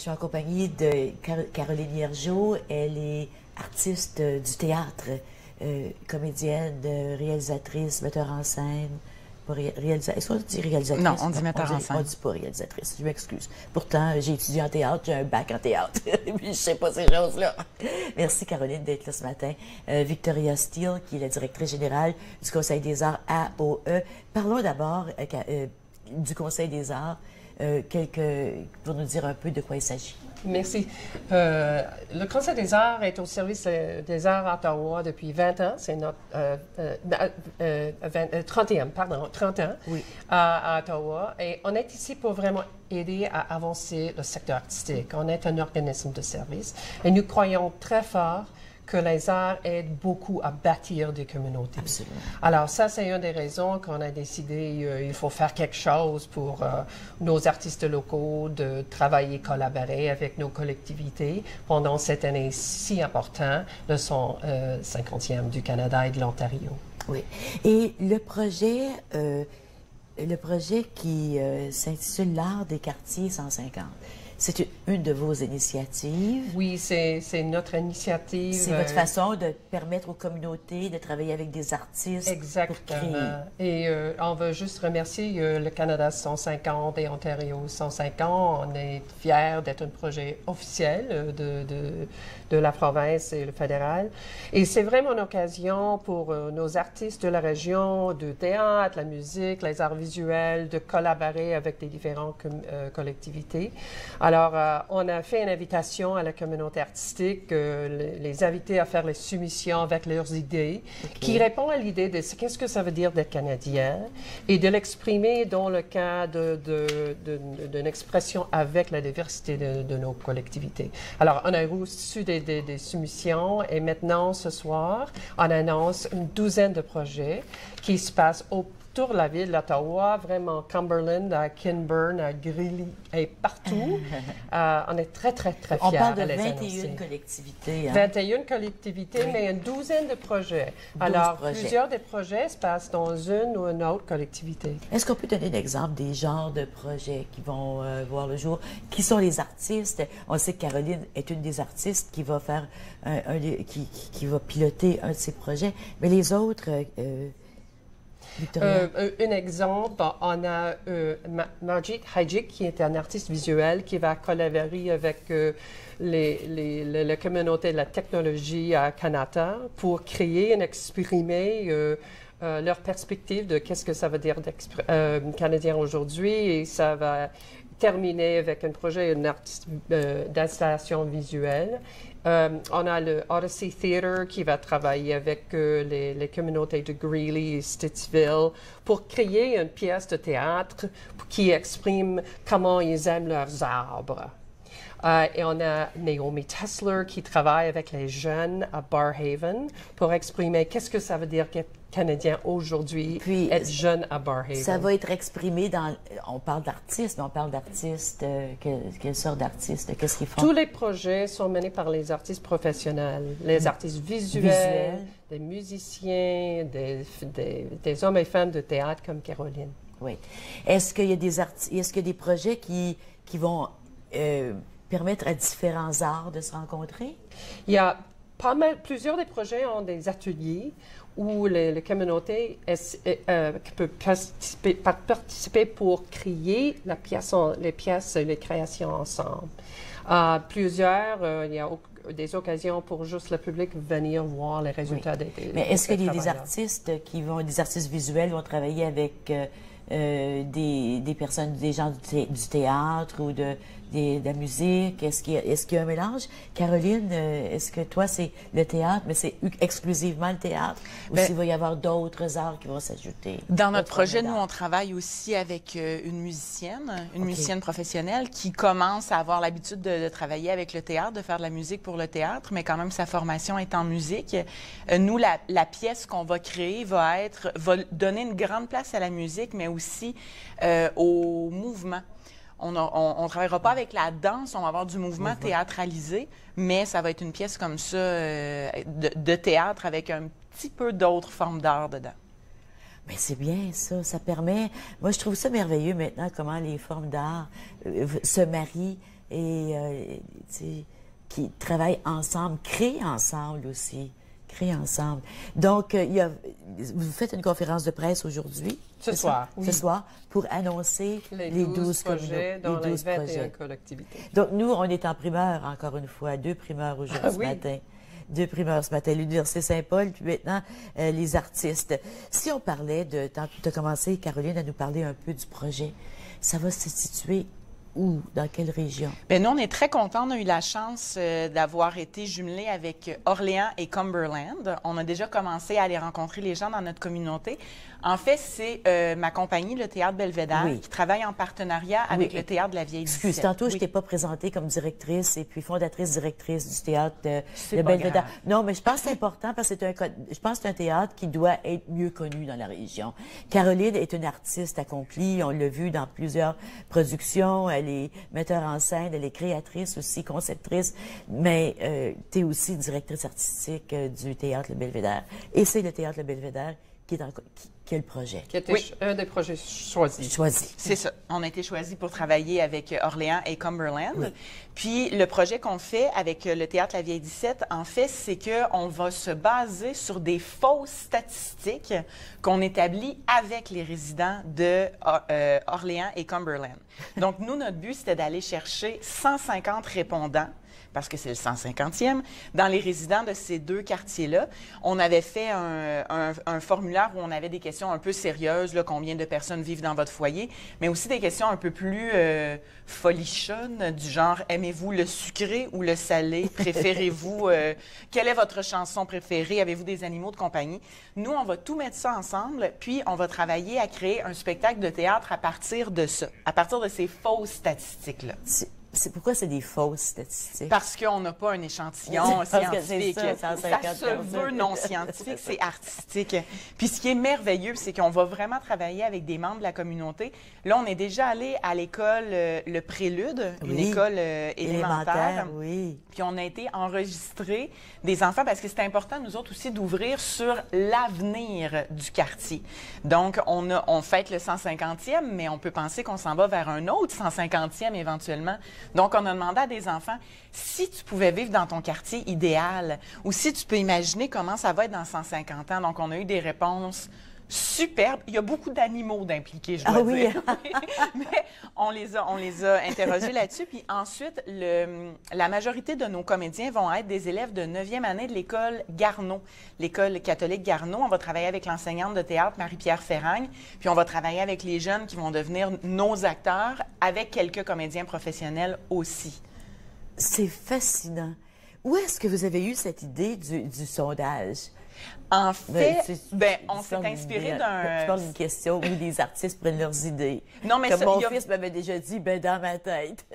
Je suis en compagnie de Caroline Hiergeau. Elle est artiste du théâtre, comédienne, réalisatrice, metteur en scène. Est-ce qu'on dit réalisatrice? Non, on dit metteur en scène. On dit pas réalisatrice, je m'excuse. Pourtant, j'ai étudié en théâtre, j'ai un bac en théâtre, puis je sais pas ces choses-là. Merci Caroline d'être là ce matin. Victoria Steele, qui est la directrice générale du Conseil des arts AOE. Parlons d'abord du Conseil des arts, pour nous dire un peu de quoi il s'agit. Merci. Le Conseil des arts est au service des arts à Ottawa depuis 20 ans. C'est notre 30 ans oui. à Ottawa. Et on est ici pour vraiment aider à avancer le secteur artistique. On est un organisme de service et nous croyons très fort que les arts aident beaucoup à bâtir des communautés. Absolument. Alors ça, c'est une des raisons qu'on a décidé il faut faire quelque chose pour nos artistes locaux, de travailler, collaborer avec nos collectivités pendant cette année si importante, le 150e du Canada et de l'Ontario. Oui. Et le projet qui s'intitule L'art des quartiers 150. C'est une de vos initiatives. Oui, c'est notre initiative. C'est votre façon de permettre aux communautés de travailler avec des artistes. Exactement. Et on veut juste remercier le Canada 150 et Ontario 150. On est fiers d'être un projet officiel de la province et le fédéral. Et c'est vraiment une occasion pour nos artistes de la région, du théâtre, la musique, les arts visuels, de collaborer avec les différentes collectivités. Alors, on a fait une invitation à la communauté artistique, les inviter à faire les soumissions avec leurs idées, qui répondent à l'idée de qu'est-ce que ça veut dire d'être Canadien et de l'exprimer dans le cadre d'une expression avec la diversité de nos collectivités. Alors, on a reçu des soumissions et maintenant, ce soir, on annonce une douzaine de projets qui se passent autour de la ville d'Ottawa, vraiment Cumberland, à Kinburn, à Greeley et partout. On est très, très, très fiers. On parle de les 21 annoncer. collectivités. Hein? 21 collectivités, oui. Mais une douzaine de projets. Alors, plusieurs des projets se passent dans une ou une autre collectivité. Est-ce qu'on peut donner l'exemple des genres de projets qui vont voir le jour? Qui sont les artistes? On sait que Caroline est une des artistes qui va faire qui va piloter un de ces projets, mais les autres... un exemple, on a Margit Hajik, qui est un artiste visuel, qui va collaborer avec la communauté de la technologie à Canada pour créer et exprimer leur perspective de qu'est-ce que ça veut dire d'être Canadien aujourd'hui. Et ça va terminer avec un projet d'installation visuelle. On a le Odyssey Theatre qui va travailler avec les communautés de Greeley et Stittsville pour créer une pièce de théâtre qui exprime comment ils aiment leurs arbres. Et on a Naomi Tesler qui travaille avec les jeunes à Barrhaven pour exprimer qu'est-ce que ça veut dire qu'être Canadien aujourd'hui, être jeune à Barrhaven. Ça va être exprimé dans... On parle d'artistes, mais on parle d'artistes... quelle sorte d'artistes? Qu'est-ce qu'ils font? Tous les projets sont menés par les artistes professionnels, les artistes visuels, des musiciens, des hommes et femmes de théâtre comme Caroline. Oui. Est-ce qu'il y a des projets qui vont permettre à différents arts de se rencontrer? Il y a plusieurs des projets ont des ateliers où les communautés peuvent participer pour créer les pièces et les créations ensemble. Il y a des occasions pour juste le public venir voir les résultats des Mais est-ce que des artistes des artistes visuels vont travailler avec des personnes, des gens du théâtre ou de la musique? Est-ce qu'il y a un mélange? Caroline, est-ce que toi, c'est le théâtre, mais c'est exclusivement le théâtre? Ou s'il va y avoir d'autres arts qui vont s'ajouter? Dans notre projet, nous, on travaille aussi avec une musicienne professionnelle qui commence à avoir l'habitude de travailler avec le théâtre, de faire de la musique pour le théâtre, mais quand même, sa formation est en musique. Nous, la pièce qu'on va créer va donner une grande place à la musique, mais aussi au mouvement. On ne travaillera pas avec la danse, on va avoir du mouvement théâtralisé, mais ça va être une pièce comme ça de théâtre avec un petit peu d'autres formes d'art dedans. Mais c'est bien ça, ça permet... Moi, je trouve ça merveilleux maintenant, comment les formes d'art se marient et tu sais, qui travaillent ensemble, créent ensemble aussi. Créer ensemble. Donc, vous faites une conférence de presse aujourd'hui? Ce soir, oui. Ce soir, pour annoncer les 12 projets dans les 21 projets. collectivités. Donc, nous, on est en primeur, encore une fois, 2 primeurs aujourd'hui ce matin. 2 primeurs ce matin, l'Université Saint-Paul, puis maintenant, les artistes. Si on parlait de... Tu as commencé, Caroline, à nous parler un peu du projet. Ça va se situer où? Dans quelle région? Bien, nous, on est très contents. On a eu la chance d'avoir été jumelés avec Orléans et Cumberland. On a déjà commencé à aller rencontrer les gens dans notre communauté. En fait, c'est ma compagnie, le Théâtre Belvédère, qui travaille en partenariat avec le Théâtre de la Vieille 17. Excuse, tantôt, je t'ai pas présentée comme directrice et puis fondatrice-directrice du Théâtre de Belvédère. Non, mais je pense que c'est important parce que je pense que c'est un théâtre qui doit être mieux connu dans la région. Caroline est une artiste accomplie. On l'a vu dans plusieurs productions. Elle est metteur en scène, elle est créatrice aussi, conceptrice, mais tu es aussi directrice artistique du Théâtre Le Belvédère. Et c'est le Théâtre Le Belvédère qui est le projet. Qui était un des projets choisis. C'est ça. On a été choisis pour travailler avec Orléans et Cumberland. Puis le projet qu'on fait avec le Théâtre La Vieille 17, en fait, c'est qu'on va se baser sur des fausses statistiques qu'on établit avec les résidents de Orléans et Cumberland. Donc, nous, notre but, c'était d'aller chercher 150 répondants, parce que c'est le 150e, dans les résidents de ces 2 quartiers-là. On avait fait un formulaire où on avait des questions un peu sérieuses, là, combien de personnes vivent dans votre foyer, mais aussi des questions un peu plus folichonnes, du genre, aimez-vous le sucré ou le salé? Préférez-vous? Quelle est votre chanson préférée? Avez-vous des animaux de compagnie? Nous, on va tout mettre ça ensemble, puis on va travailler à créer un spectacle de théâtre à partir de ça, à partir de ces fausses statistiques-là. Pourquoi c'est des fausses statistiques? Parce qu'on n'a pas un échantillon scientifique. Ça se veut non scientifique, c'est artistique. Puis ce qui est merveilleux, c'est qu'on va vraiment travailler avec des membres de la communauté. Là, on est déjà allé à l'école Le Prélude, une école élémentaire. Puis on a été enregistrer des enfants parce que c'est important, nous autres aussi, d'ouvrir sur l'avenir du quartier. Donc, on fête le 150e, mais on peut penser qu'on s'en va vers un autre 150e éventuellement. Donc, on a demandé à des enfants, si tu pouvais vivre dans ton quartier idéal ou si tu peux imaginer comment ça va être dans 150 ans. Donc, on a eu des réponses superbes. Il y a beaucoup d'animaux d'impliqués, je dois dire. Mais on les a interrogés là-dessus. Puis ensuite, la majorité de nos comédiens vont être des élèves de 9e année de l'école Garneau, l'école catholique Garneau. On va travailler avec l'enseignante de théâtre Marie-Pierre Ferragne. Puis on va travailler avec les jeunes qui vont devenir nos acteurs, avec quelques comédiens professionnels aussi. C'est fascinant. Où est-ce que vous avez eu cette idée du sondage? En fait, on s'est inspiré d'un... Tu parles d'une question où les artistes prennent leurs idées. Non, mais comme mon fils m'avait déjà dit, dans ma tête.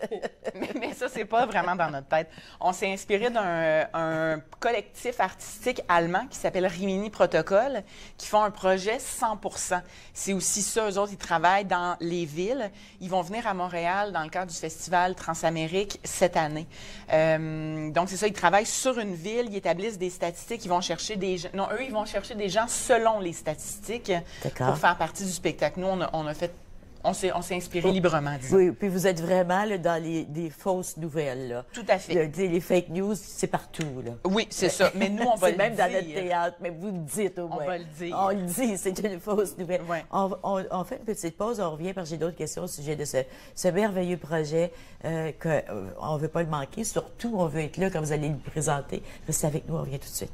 mais ça, c'est pas vraiment dans notre tête. On s'est inspiré d'un collectif artistique allemand qui s'appelle Rimini Protocol, qui font un projet 100%. C'est aussi ça, eux autres, ils travaillent dans les villes. Ils vont venir à Montréal dans le cadre du festival Transamérique cette année. Donc, c'est ça, ils travaillent sur une ville, ils établissent des statistiques, ils vont chercher des gens... Non, eux, ils vont chercher des gens selon les statistiques pour faire partie du spectacle. Nous, on s'est inspiré librement, disons. Oui, puis vous êtes vraiment là, dans des fausses nouvelles. Là. Tout à fait. Les fake news, c'est partout. Là. Oui, c'est ça. Mais nous, on va le dire. C'est même dans notre théâtre, mais vous le dites au moins. On va le dire. On le dit, c'est une fausse nouvelle. Ouais. On fait une petite pause, on revient parce que j'ai d'autres questions au sujet de ce merveilleux projet qu'on ne veut pas le manquer. Surtout, on veut être là quand vous allez le présenter. Restez avec nous, on revient tout de suite.